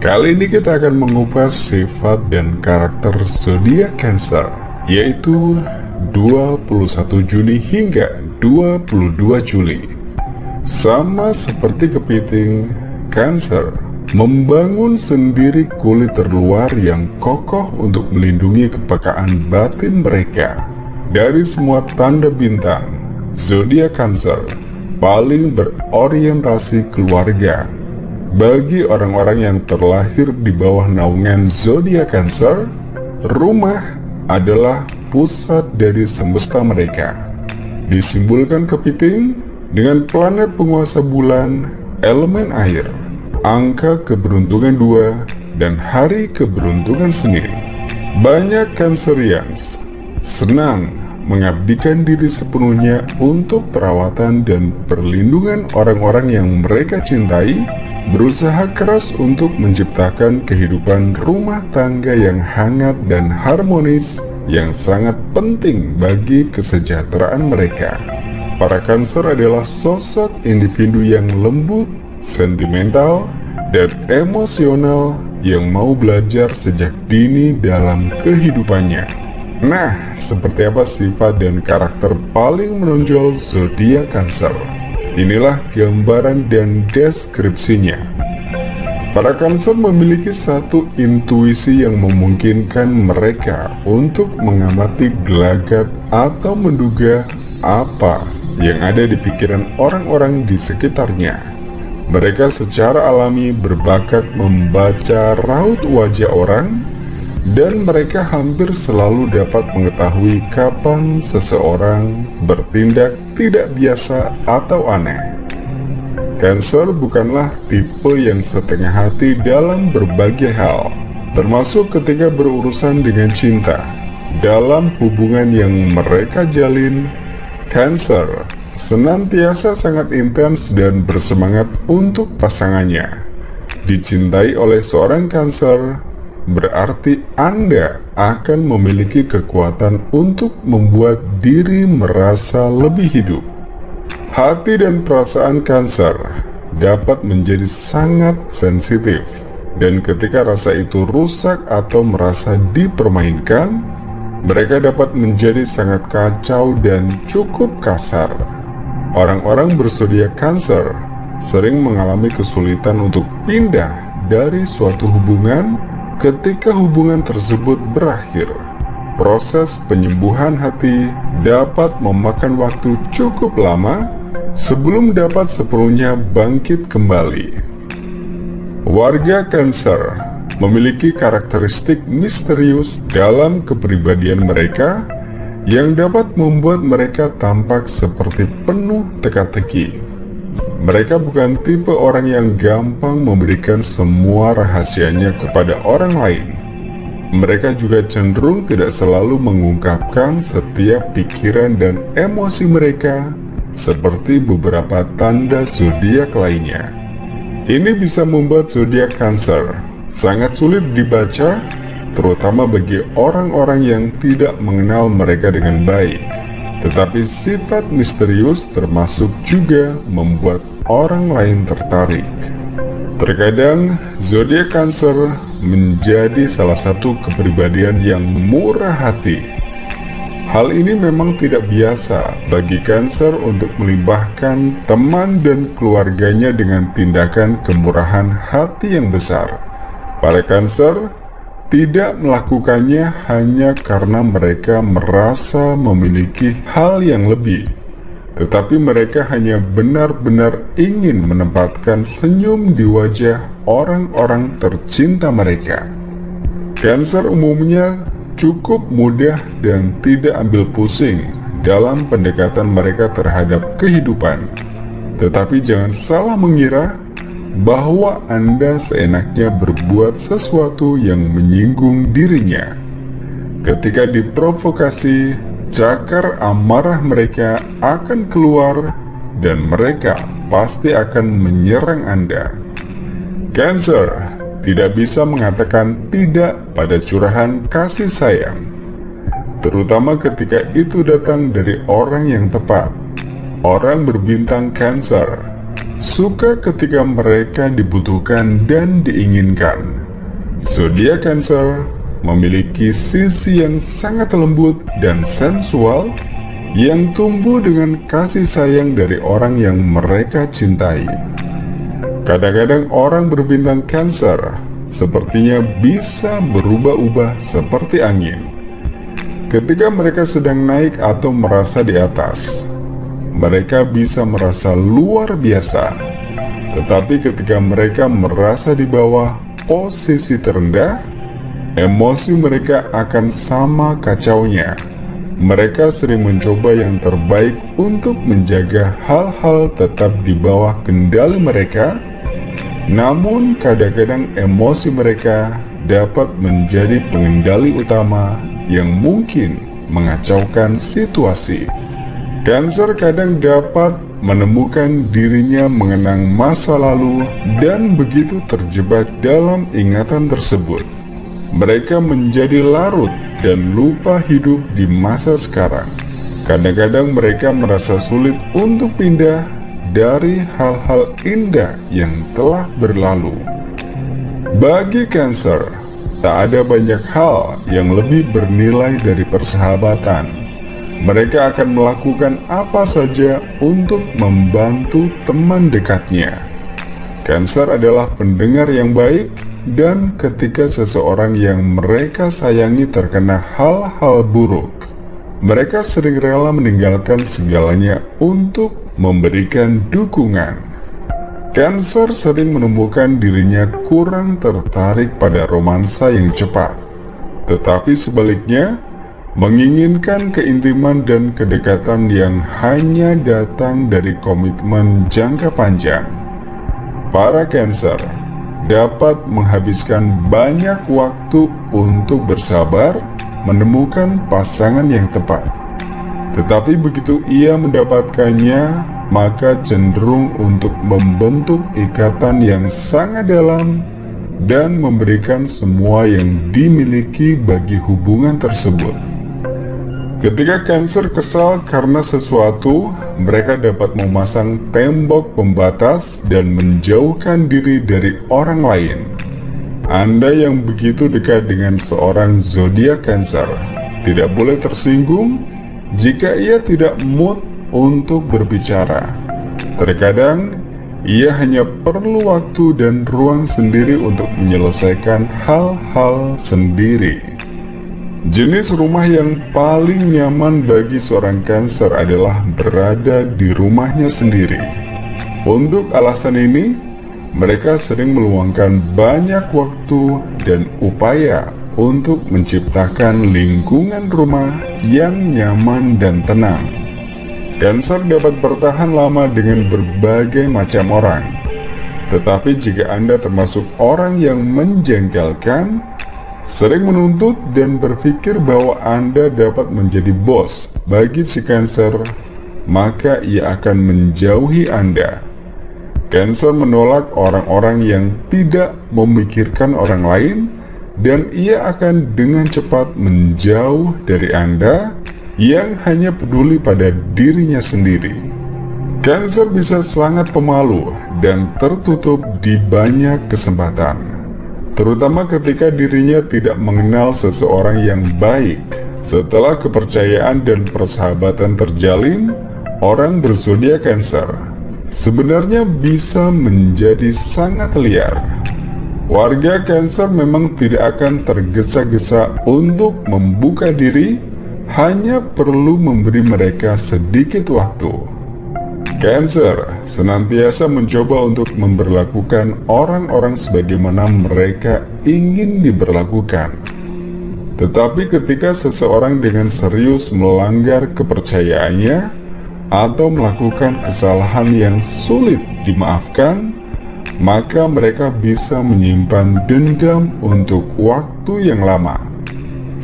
Kali ini kita akan mengupas sifat dan karakter zodiak Cancer, yaitu 21 Juni hingga 22 Juli. Sama seperti kepiting, Cancer membangun sendiri kulit terluar yang kokoh untuk melindungi kepekaan batin mereka. Dari semua tanda bintang, zodiak Cancer paling berorientasi keluarga. Bagi orang-orang yang terlahir di bawah naungan zodiak Cancer, rumah adalah pusat dari semesta mereka. Disimbolkan kepiting dengan planet penguasa bulan, elemen air, angka keberuntungan 2, dan hari keberuntungan sendiri. Banyak Cancerians senang mengabdikan diri sepenuhnya untuk perawatan dan perlindungan orang-orang yang mereka cintai, berusaha keras untuk menciptakan kehidupan rumah tangga yang hangat dan harmonis yang sangat penting bagi kesejahteraan mereka. Para Cancer adalah sosok individu yang lembut, sentimental, dan emosional yang mau belajar sejak dini dalam kehidupannya. Nah, seperti apa sifat dan karakter paling menonjol zodiak Cancer? Inilah gambaran dan deskripsinya. Para Cancer memiliki satu intuisi yang memungkinkan mereka untuk mengamati gelagat atau menduga apa yang ada di pikiran orang-orang di sekitarnya. Mereka secara alami berbakat membaca raut wajah orang, dan mereka hampir selalu dapat mengetahui kapan seseorang bertindak tidak biasa atau aneh. Cancer bukanlah tipe yang setengah hati dalam berbagai hal, termasuk ketika berurusan dengan cinta. Dalam hubungan yang mereka jalin, Cancer senantiasa sangat intens dan bersemangat untuk pasangannya. Dicintai oleh seorang Cancer berarti Anda akan memiliki kekuatan untuk membuat diri merasa lebih hidup. Hati dan perasaan Cancer dapat menjadi sangat sensitif, dan ketika rasa itu rusak atau merasa dipermainkan, mereka dapat menjadi sangat kacau dan cukup kasar. Orang-orang berzodiak Cancer sering mengalami kesulitan untuk pindah dari suatu hubungan ketika hubungan tersebut berakhir. Proses penyembuhan hati dapat memakan waktu cukup lama sebelum dapat sepenuhnya bangkit kembali. Warga Cancer memiliki karakteristik misterius dalam kepribadian mereka yang dapat membuat mereka tampak seperti penuh teka-teki. Mereka bukan tipe orang yang gampang memberikan semua rahasianya kepada orang lain. Mereka juga cenderung tidak selalu mengungkapkan setiap pikiran dan emosi mereka seperti beberapa tanda zodiak lainnya. Ini bisa membuat zodiak Cancer sangat sulit dibaca, terutama bagi orang-orang yang tidak mengenal mereka dengan baik. Tetapi sifat misterius termasuk juga membuat orang lain tertarik. Terkadang zodiak Cancer menjadi salah satu kepribadian yang murah hati. Hal ini memang tidak biasa bagi Cancer untuk melimpahkan teman dan keluarganya dengan tindakan kemurahan hati yang besar. Para Cancer tidak melakukannya hanya karena mereka merasa memiliki hal yang lebih, tetapi mereka hanya benar-benar ingin menempatkan senyum di wajah orang-orang tercinta mereka. Cancer umumnya cukup mudah dan tidak ambil pusing dalam pendekatan mereka terhadap kehidupan. Tetapi jangan salah mengira bahwa Anda seenaknya berbuat sesuatu yang menyinggung dirinya. Ketika diprovokasi, cakar amarah mereka akan keluar dan mereka pasti akan menyerang Anda. Cancer tidak bisa mengatakan tidak pada curahan kasih sayang, terutama ketika itu datang dari orang yang tepat. Orang berbintang Cancer suka ketika mereka dibutuhkan dan diinginkan. Zodiak Cancer memiliki sisi yang sangat lembut dan sensual yang tumbuh dengan kasih sayang dari orang yang mereka cintai. Kadang-kadang orang berbintang Cancer sepertinya bisa berubah-ubah seperti angin. Ketika mereka sedang naik atau merasa di atas, mereka bisa merasa luar biasa. Tetapi ketika mereka merasa di bawah posisi terendah, emosi mereka akan sama kacaunya. Mereka sering mencoba yang terbaik untuk menjaga hal-hal tetap di bawah kendali mereka, namun kadang-kadang emosi mereka dapat menjadi pengendali utama yang mungkin mengacaukan situasi. Cancer kadang dapat menemukan dirinya mengenang masa lalu dan begitu terjebak dalam ingatan tersebut, mereka menjadi larut dan lupa hidup di masa sekarang. Kadang-kadang mereka merasa sulit untuk pindah dari hal-hal indah yang telah berlalu. Bagi Cancer, tak ada banyak hal yang lebih bernilai dari persahabatan. Mereka akan melakukan apa saja untuk membantu teman dekatnya. Cancer adalah pendengar yang baik, dan ketika seseorang yang mereka sayangi terkena hal-hal buruk, mereka sering rela meninggalkan segalanya untuk memberikan dukungan. Cancer sering menemukan dirinya kurang tertarik pada romansa yang cepat, tetapi sebaliknya, menginginkan keintiman dan kedekatan yang hanya datang dari komitmen jangka panjang. Para Cancer dapat menghabiskan banyak waktu untuk bersabar menemukan pasangan yang tepat. Tetapi begitu ia mendapatkannya, maka cenderung untuk membentuk ikatan yang sangat dalam dan memberikan semua yang dimiliki bagi hubungan tersebut. Ketika Cancer kesal karena sesuatu, mereka dapat memasang tembok pembatas dan menjauhkan diri dari orang lain. Anda yang begitu dekat dengan seorang zodiak Cancer tidak boleh tersinggung jika ia tidak mood untuk berbicara. Terkadang, ia hanya perlu waktu dan ruang sendiri untuk menyelesaikan hal-hal sendiri. Jenis rumah yang paling nyaman bagi seorang Cancer adalah berada di rumahnya sendiri. Untuk alasan ini, mereka sering meluangkan banyak waktu dan upaya untuk menciptakan lingkungan rumah yang nyaman dan tenang. Cancer dapat bertahan lama dengan berbagai macam orang. Tetapi jika Anda termasuk orang yang menjengkelkan, sering menuntut dan berpikir bahwa Anda dapat menjadi bos bagi si Cancer, maka ia akan menjauhi Anda. Cancer menolak orang-orang yang tidak memikirkan orang lain, dan ia akan dengan cepat menjauh dari Anda yang hanya peduli pada dirinya sendiri. Cancer bisa sangat pemalu dan tertutup di banyak kesempatan, terutama ketika dirinya tidak mengenal seseorang yang baik. Setelah kepercayaan dan persahabatan terjalin, orang berzodiak Cancer sebenarnya bisa menjadi sangat liar. Warga Cancer memang tidak akan tergesa-gesa untuk membuka diri, hanya perlu memberi mereka sedikit waktu. Cancer senantiasa mencoba untuk memperlakukan orang-orang sebagaimana mereka ingin diperlakukan. Tetapi ketika seseorang dengan serius melanggar kepercayaannya atau melakukan kesalahan yang sulit dimaafkan, maka mereka bisa menyimpan dendam untuk waktu yang lama.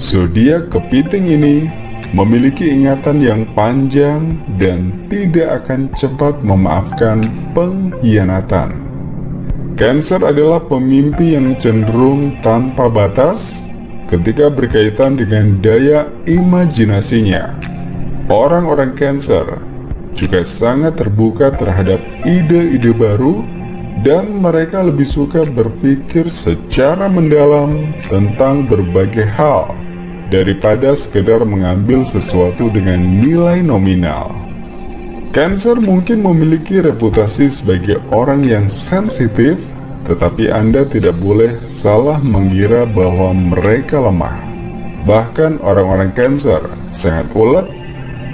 Zodiak Kepiting ini memiliki ingatan yang panjang dan tidak akan cepat memaafkan pengkhianatan. Cancer adalah pemimpi yang cenderung tanpa batas ketika berkaitan dengan daya imajinasinya. Orang-orang Cancer juga sangat terbuka terhadap ide-ide baru dan mereka lebih suka berpikir secara mendalam tentang berbagai hal daripada sekedar mengambil sesuatu dengan nilai nominal. Cancer mungkin memiliki reputasi sebagai orang yang sensitif, tetapi Anda tidak boleh salah mengira bahwa mereka lemah. Bahkan orang-orang Cancer sangat ulet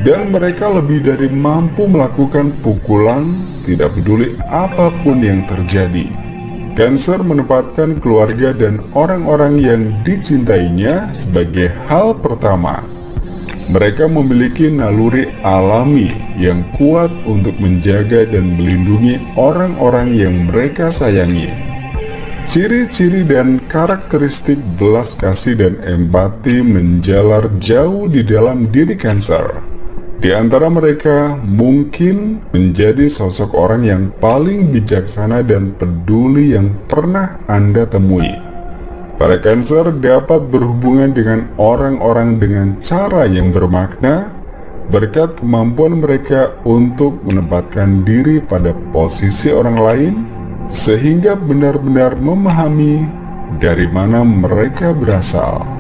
dan mereka lebih dari mampu melakukan pukulan, tidak peduli apapun yang terjadi. Cancer menempatkan keluarga dan orang-orang yang dicintainya sebagai hal pertama. Mereka memiliki naluri alami yang kuat untuk menjaga dan melindungi orang-orang yang mereka sayangi. Ciri-ciri dan karakteristik belas kasih dan empati menjalar jauh di dalam diri Cancer. Di antara mereka mungkin menjadi sosok orang yang paling bijaksana dan peduli yang pernah Anda temui. Para Cancer dapat berhubungan dengan orang-orang dengan cara yang bermakna berkat kemampuan mereka untuk menempatkan diri pada posisi orang lain sehingga benar-benar memahami dari mana mereka berasal.